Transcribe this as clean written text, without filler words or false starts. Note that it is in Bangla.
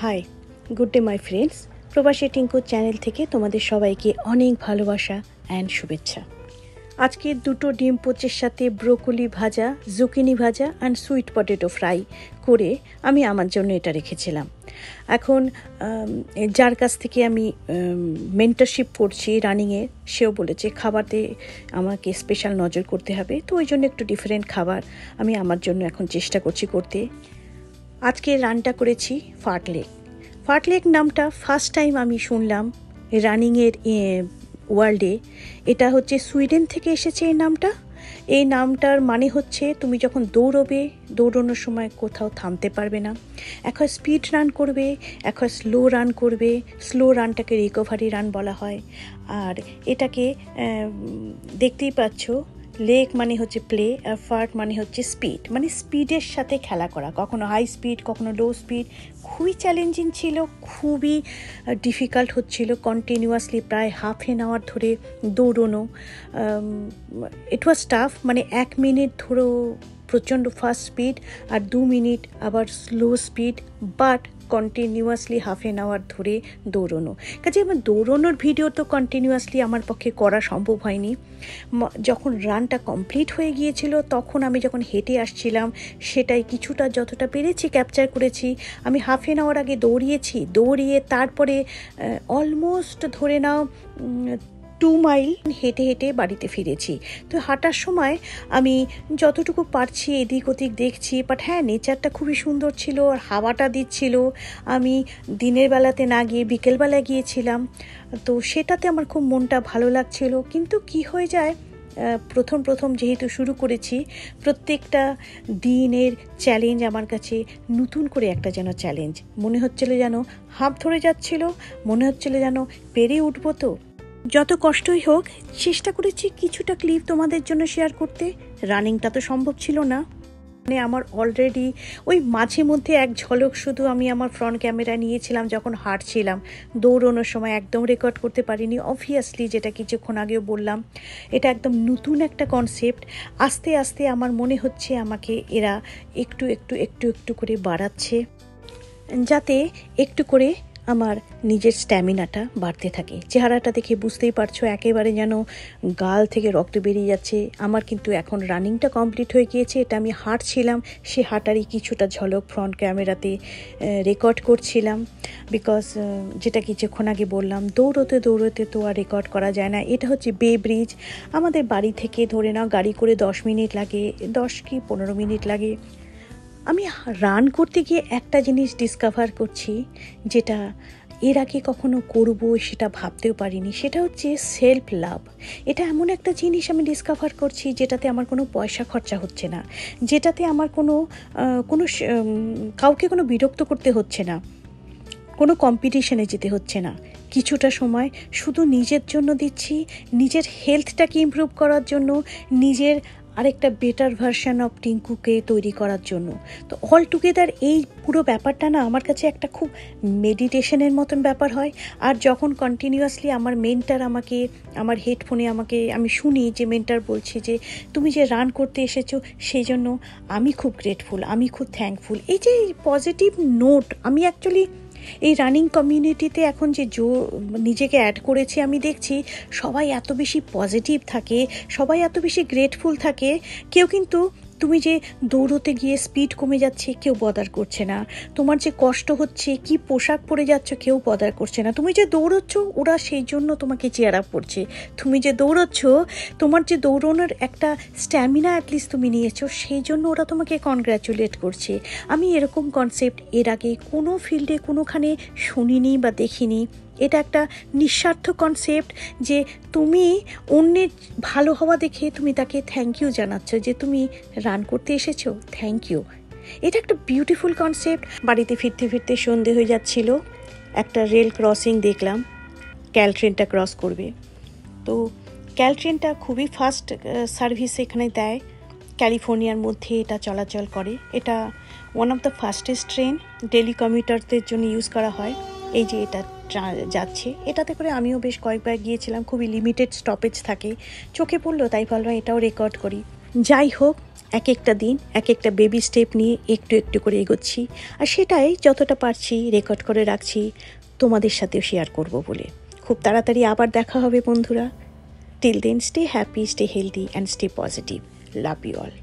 High, good day my friends. প্রবাসী টিঙ্কু চ্যানেল থেকে তোমাদের সবাইকে অনেক ভালোবাসা অ্যান্ড শুভেচ্ছা। আজকে দুটো ডিম পোচের সাথে ব্রোকলি ভাজা, জুকিনি ভাজা অ্যান্ড সুইট পটেটো ফ্রাই করে আমি আমার জন্য এটা রেখেছিলাম। এখন যার কাছ থেকে আমি মেন্টরশিপ করছি রানিংয়ে, সেও বলেছে খাবারে আমাকে স্পেশাল নজর করতে হবে, তো ওই জন্য একটু ডিফারেন্ট খাবার আমি আমার জন্য এখন চেষ্টা করছি করতে। আজকে রান্না করেছি ফার্টলেক নামটা ফার্স্ট টাইম আমি শুনলাম রানিংয়ের ওয়ার্ল্ডে। এটা হচ্ছে সুইডেন থেকে এসেছে এই নামটার মানে হচ্ছে তুমি যখন দৌড়ানোর সময় কোথাও থামতে পারবে না। এক হয় স্পিড রান করবে, এক হয় স্লো রান করবে। স্লো রানটাকে রিকভারি রান বলা হয়। আর এটাকে দেখতেই পাচ্ছ, লেগ মানে হচ্ছে প্লে, আর ফার্ট মানে হচ্ছে স্পিড, মানে স্পিডের সাথে খেলা করা, কখনো হাই স্পিড কখনো লো স্পিড। খুবই চ্যালেঞ্জিং ছিল, খুবই ডিফিকাল্ট হচ্ছিল। কন্টিনিউয়াসলি প্রায় হাফ অ্যান আওয়ার ধরে দৌড়নো। ইট ওয়াজ টাফ, মানে 1 মিনিট ধরো প্রচণ্ড ফাস্ট স্পিড আর 2 মিনিট আবার slow speed, but continuously half an hour ধরে দৌড়নো। কাজে আমার দৌড়নোর ভিডিও তো কন্টিনিউয়াসলি আমার পক্ষে করা সম্ভব হয়নি। যখন রানটা কমপ্লিট হয়ে গিয়েছিল তখন আমি যখন হেঁটে আসছিলাম সেটাই কিছুটা যতটা পেরেছি ক্যাপচার করেছি। আমি হাফ অ্যান আওয়ার আগে দৌড়িয়ে তারপরে অলমোস্ট ধরে নাও 2 মাইল হেঁটে হেঁটে বাড়িতে ফিরেছি। তো হাঁটার সময় আমি যতটুকু পারছি এদিক ওদিক দেখছি, বাট হ্যাঁ, নেচারটা খুবই সুন্দর ছিল আর হাওয়াটা দিচ্ছিল। আমি দিনের বেলাতে না গিয়ে বিকেলবেলায় গিয়েছিলাম, তো সেটাতে আমার খুব মনটা ভালো লাগছিল। কিন্তু কি হয়ে যায়, প্রথম যেহেতু শুরু করেছি, প্রত্যেকটা দিনের চ্যালেঞ্জ আমার কাছে নতুন করে একটা যেন চ্যালেঞ্জ মনে হচ্ছিল, যেন হাঁপ ধরে যাচ্ছিল, মনে হচ্ছিল যেন পেরে উঠবো। তো যত কষ্টই হোক চেষ্টা করেছি কিছুটা ক্লিপ তোমাদের জন্য শেয়ার করতে। রানিংটা তো সম্ভব ছিল না, মানে আমার অলরেডি ওই মাঝে মধ্যে এক ঝলক শুধু আমি আমার ফ্রন্ট ক্যামেরা নিয়েছিলাম যখন হাঁটছিলাম। দৌড়ানোর সময় একদম রেকর্ড করতে পারিনি অবভিয়াসলি, যেটা কিছুক্ষণ আগেও বললাম। এটা একদম নতুন একটা কনসেপ্ট। আস্তে আস্তে আমার মনে হচ্ছে আমাকে এরা একটু করে বাড়াচ্ছে, যাতে একটু করে আমার নিজের স্ট্যামিনাটা বাড়তে থাকে। চেহারাটা দেখে বুঝতেই পারছো একেবারে যেন গাল থেকে রক্ত বেরিয়ে যাচ্ছে আমার। কিন্তু এখন রানিংটা কমপ্লিট হয়ে গিয়েছে, এটা আমি হাঁটছিলাম, সে হাঁটারই কিছুটা ঝলক ফ্রন্ট ক্যামেরাতে রেকর্ড করছিলাম। বিকজ যেটা কিছুক্ষণ আগে বললাম, দৌড়তে তো আর রেকর্ড করা যায় না। এটা হচ্ছে বে ব্রিজ, আমাদের বাড়ি থেকে ধরে নাও গাড়ি করে 10 মিনিট লাগে, 10 কি 15 মিনিট লাগে। আমি রান করতে গিয়ে একটা জিনিস ডিসকভার করছি, যেটা এর আগে কখনো করব সেটা ভাবতেও পারিনি। সেটা হচ্ছে সেলফ লাভ। এটা এমন একটা জিনিস আমি ডিসকভার করছি যেটাতে আমার কোনো পয়সা খরচা হচ্ছে না, যেটাতে আমার কাউকে কোনো বিরক্ত করতে হচ্ছে না, কোনো কম্পিটিশনে যেতে হচ্ছে না। কিছুটা সময় শুধু নিজের জন্য দিচ্ছি, নিজের হেলথটাকে ইমপ্রুভ করার জন্য, নিজের আরেকটা বেটার ভার্সন অফ টিঙ্কুকে তৈরি করার জন্য। তো অল টুগেদার এই পুরো ব্যাপারটা না আমার কাছে একটা খুব মেডিটেশনের মতন ব্যাপার হয়। আর যখন কন্টিনিউয়াসলি আমার মেন্টার আমাকে আমার হেডফোনে আমি শুনি যে মেন্টার বলছে যে তুমি যে রান করতে এসেছো সেই জন্য আমি খুব গ্রেটফুল, আমি খুব থ্যাঙ্কফুল। এই যে পজিটিভ নোট আমি অ্যাকচুয়ালি এই রানিং কমিউনিটিতে এখন যে নিজেকে অ্যাড করেছি, আমি দেখছি সবাই এত বেশি পজিটিভ থাকে, সবাই এত বেশি গ্রেটফুল থাকে। কেউ কিন্তু তুমি যে দৌড়তে গিয়ে স্পিড কমে যাচ্ছে কেউ বদার করছে না, তোমার যে কষ্ট হচ্ছে কি পোশাক পরে যাচ্ছ কেউ বদার করছে না, তুমি যে দৌড়চ্ছ ওরা সেই জন্য তোমাকে চেয়ার আপ করছে, তুমি যে দৌড়চ্ছ তোমার যে দৌড়ানোর একটা স্ট্যামিনা অ্যাটলিস্ট তুমি নিয়েছো সেই জন্য ওরা তোমাকে কনগ্র্যাচুলেট করছে। আমি এরকম কনসেপ্ট এর আগে কোনো ফিল্ডে কোনোখানে শুনিনি বা দেখিনি। এটা একটা নিঃস্বার্থ কনসেপ্ট যে তুমি অন্যের ভালো হওয়া দেখে তুমি তাকে থ্যাংক ইউ জানাচ্ছ, যে তুমি রান করতে এসেছো, থ্যাংক ইউ। এটা একটা বিউটিফুল কনসেপ্ট। বাড়িতে ফিরতে সন্ধে হয়ে যাচ্ছিল, একটা রেল ক্রসিং দেখলাম, ক্যালট্রেনটা ক্রস করবে। তো ক্যালট্রেনটা খুবই ফাস্ট সার্ভিস এখানে দেয়, ক্যালিফোর্নিয়ার মধ্যে এটা চলাচল করে। এটা one of the fastest train, daily কমিউটারদের জন্য ইউজ করা হয়। এই যে এটা যাচ্ছে, এটাতে করে আমিও বেশ কয়েকবার গিয়েছিলাম, খুবই লিমিটেড স্টপেজ থাকে, চোখে পড়লো তাই ভাবলাম এটাও রেকর্ড করি। যাই হোক, এক একটা দিন এক একটা বেবি স্টেপ নিয়ে একটু একটু করে এগোচ্ছি, আর সেটাই যতটা পারছি রেকর্ড করে রাখছি তোমাদের সাথেও শেয়ার করব বলে। খুব তাড়াতাড়ি আবার দেখা হবে বন্ধুরা। Till then, stay happy, stay healthy and stay positive. Love you all.